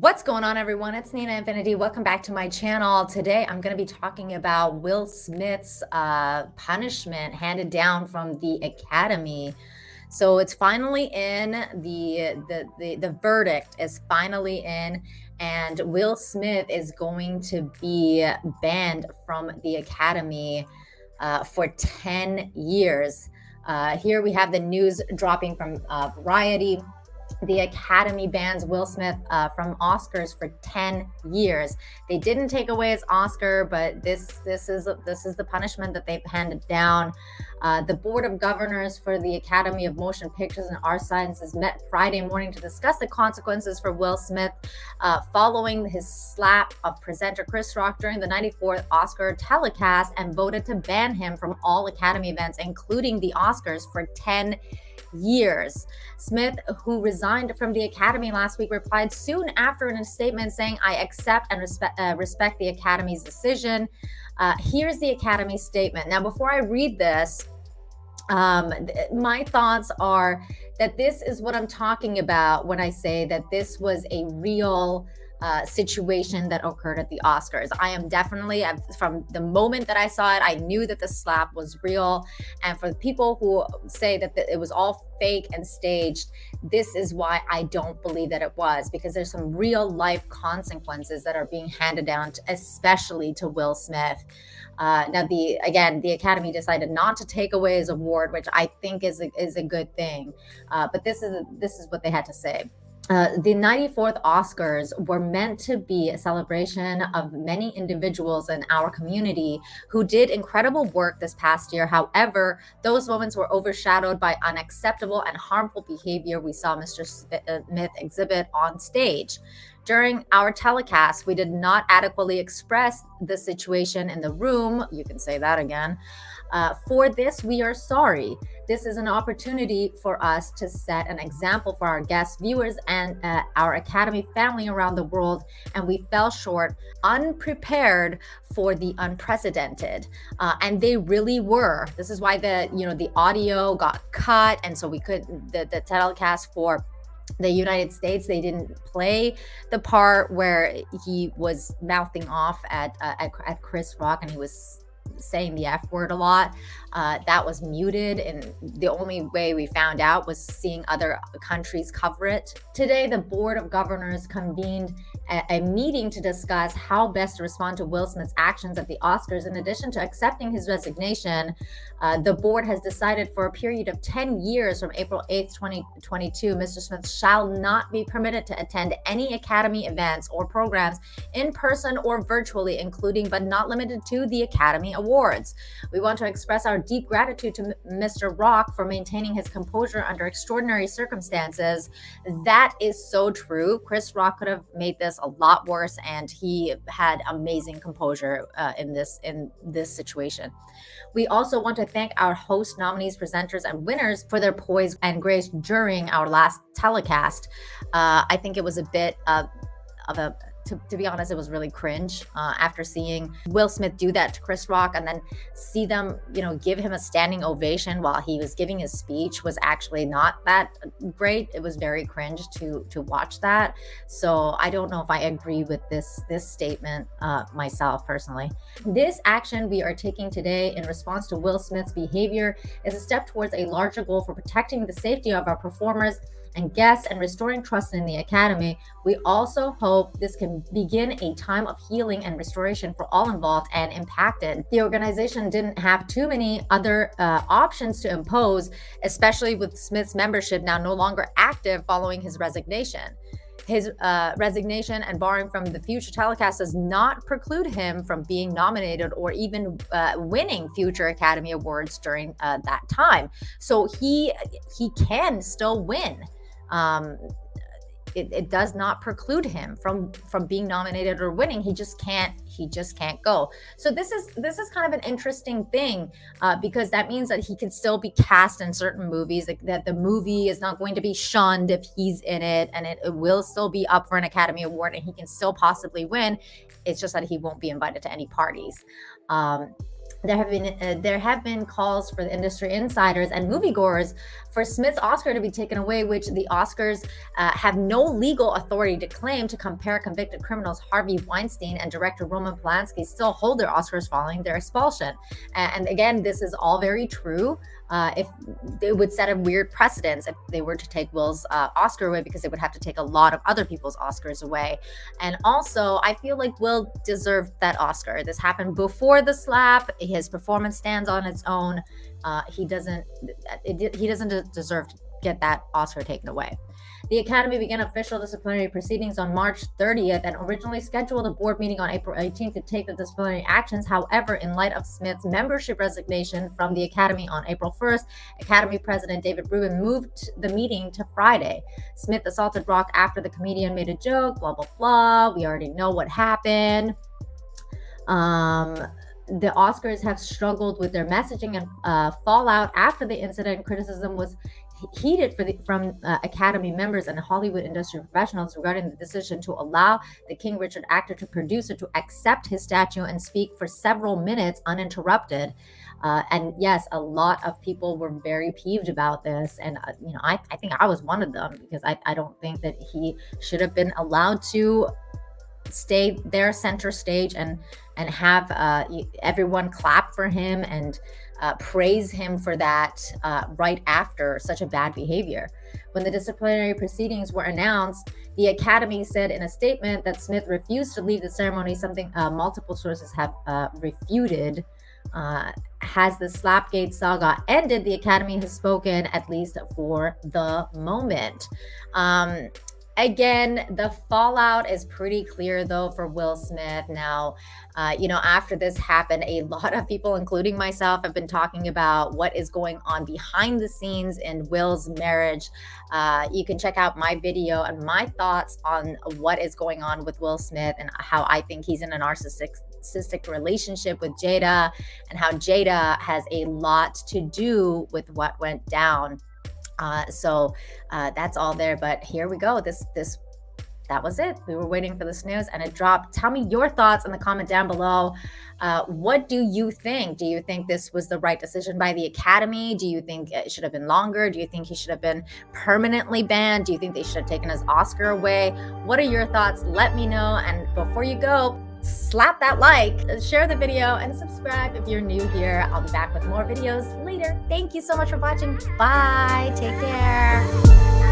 What's going on, everyone? It's Nina Infinity. Welcome back to my channel. Today, I'm going to be talking about Will Smith's punishment handed down from the Academy. So it's finally in. The verdict is finally in, and Will Smith is going to be banned from the Academy for 10 years. Here we have the news dropping from Variety. The Academy bans Will Smith from Oscars for 10 years. They didn't take away his Oscar, but this is the punishment that they've handed down. The Board of Governors for the Academy of Motion Pictures and Art Sciences met Friday morning to discuss the consequences for Will Smith following his slap of presenter Chris Rock during the 94th Oscar telecast, and voted to ban him from all Academy events, including the Oscars, for 10 years. Smith, who resigned from the Academy last week, replied soon after in a statement saying, "I accept and respect the Academy's decision." Here's the Academy statement. Now, before I read this, my thoughts are that this is what I'm talking about when I say that this was a real situation that occurred at the Oscars. I am definitely, from the moment that I saw it, I knew that the slap was real. And for the people who say that it was all fake and staged, this is why I don't believe that it was, because there's some real life consequences that are being handed down, especially to Will Smith. Now, the Academy decided not to take away his award, which I think is a good thing. But this is what they had to say. The 94th Oscars were meant to be a celebration of many individuals in our community who did incredible work this past year. However, those moments were overshadowed by unacceptable and harmful behavior we saw Mr. Smith exhibit on stage. During our telecast, we did not adequately express the situation in the room. You can say that again. For this, we are sorry. This is an opportunity for us to set an example for our guests, viewers, and our Academy family around the world, and we fell short, unprepared for the unprecedented. And they really were. This is why the audio got cut, and so we could the telecast for the United States, they didn't play the part where he was mouthing off at Chris Rock, and he was saying the F word a lot. That was muted, and the only way we found out was seeing other countries cover it. Today, the Board of Governors convened a meeting to discuss how best to respond to Will Smith's actions at the Oscars. In addition to accepting his resignation, the board has decided for a period of 10 years from April 8th, 2022, Mr. Smith shall not be permitted to attend any Academy events or programs in person or virtually, including but not limited to the Academy Awards. We want to express our deep gratitude to Mr. Rock for maintaining his composure under extraordinary circumstances. That is so true. Chris Rock could have made this a lot worse, and he had amazing composure in this situation. We also want to thank our host, nominees, presenters, and winners for their poise and grace during our last telecast. I think it was a bit of a to be honest, it was really cringe after seeing Will Smith do that to Chris Rock, and then see them, give him a standing ovation while he was giving his speech was actually not that great. It was very cringe to watch that. So I don't know if I agree with this statement myself personally. This action we are taking today in response to Will Smith's behavior is a step towards a larger goal for protecting the safety of our performers and guests and restoring trust in the Academy. We also hope this can begin a time of healing and restoration for all involved and impacted. The organization didn't have too many other options to impose, especially with Smith's membership now no longer active following his resignation. His resignation and barring from the future telecast does not preclude him from being nominated or even winning future Academy Awards during that time. So he can still win. It does not preclude him from being nominated or winning. He just can't go. So this is kind of an interesting thing because that means that he can still be cast in certain movies, that the movie is not going to be shunned if he's in it, and it will still be up for an Academy Award, and he can still possibly win. It's just that he won't be invited to any parties. There have been calls for the industry insiders and moviegoers for Smith's Oscar to be taken away, which the Oscars have no legal authority to claim to compare convicted criminals Harvey Weinstein and director Roman Polanski still hold their Oscars following their expulsion. And again, this is all very true. If it would set a weird precedence if they were to take Will's Oscar away, because they would have to take a lot of other people's Oscars away. And also, I feel like Will deserved that Oscar. This happened before the slap. His performance stands on its own. He doesn't deserve to get that Oscar taken away. The Academy began official disciplinary proceedings on March 30th and originally scheduled a board meeting on April 18th to take the disciplinary actions. However, in light of Smith's membership resignation from the Academy on April 1st, Academy President David Rubin moved the meeting to Friday. Smith assaulted Rock after the comedian made a joke, blah, blah, blah. We already know what happened. The Oscars have struggled with their messaging and fallout after the incident. Criticism was heated from Academy members and Hollywood industry professionals regarding the decision to allow the King Richard actor to producer to accept his statue and speak for several minutes uninterrupted. And yes, a lot of people were very peeved about this. And, I think I was one of them, because I don't think that he should have been allowed to stay there center stage and have everyone clap for him and praise him for that right after such a bad behavior. When the disciplinary proceedings were announced, the Academy said in a statement that Smith refused to leave the ceremony, something multiple sources have refuted. Has the Slapgate saga ended? The Academy has spoken, at least for the moment. Again, the fallout is pretty clear, though, for Will Smith. Now, after this happened, a lot of people, including myself, have been talking about what is going on behind the scenes in Will's marriage. You can check out my video and my thoughts on what is going on with Will Smith and how I think he's in a narcissistic relationship with Jada, and how Jada has a lot to do with what went down. So that's all there, but here we go. That was it. We were waiting for this news and it dropped. Tell me your thoughts in the comment down below. What do you think? Do you think this was the right decision by the Academy? Do you think it should have been longer? Do you think he should have been permanently banned? Do you think they should have taken his Oscar away? What are your thoughts? Let me know. And before you go, slap that like, share the video, and subscribe if you're new here. I'll be back with more videos later. Thank you so much for watching. Bye. Take care.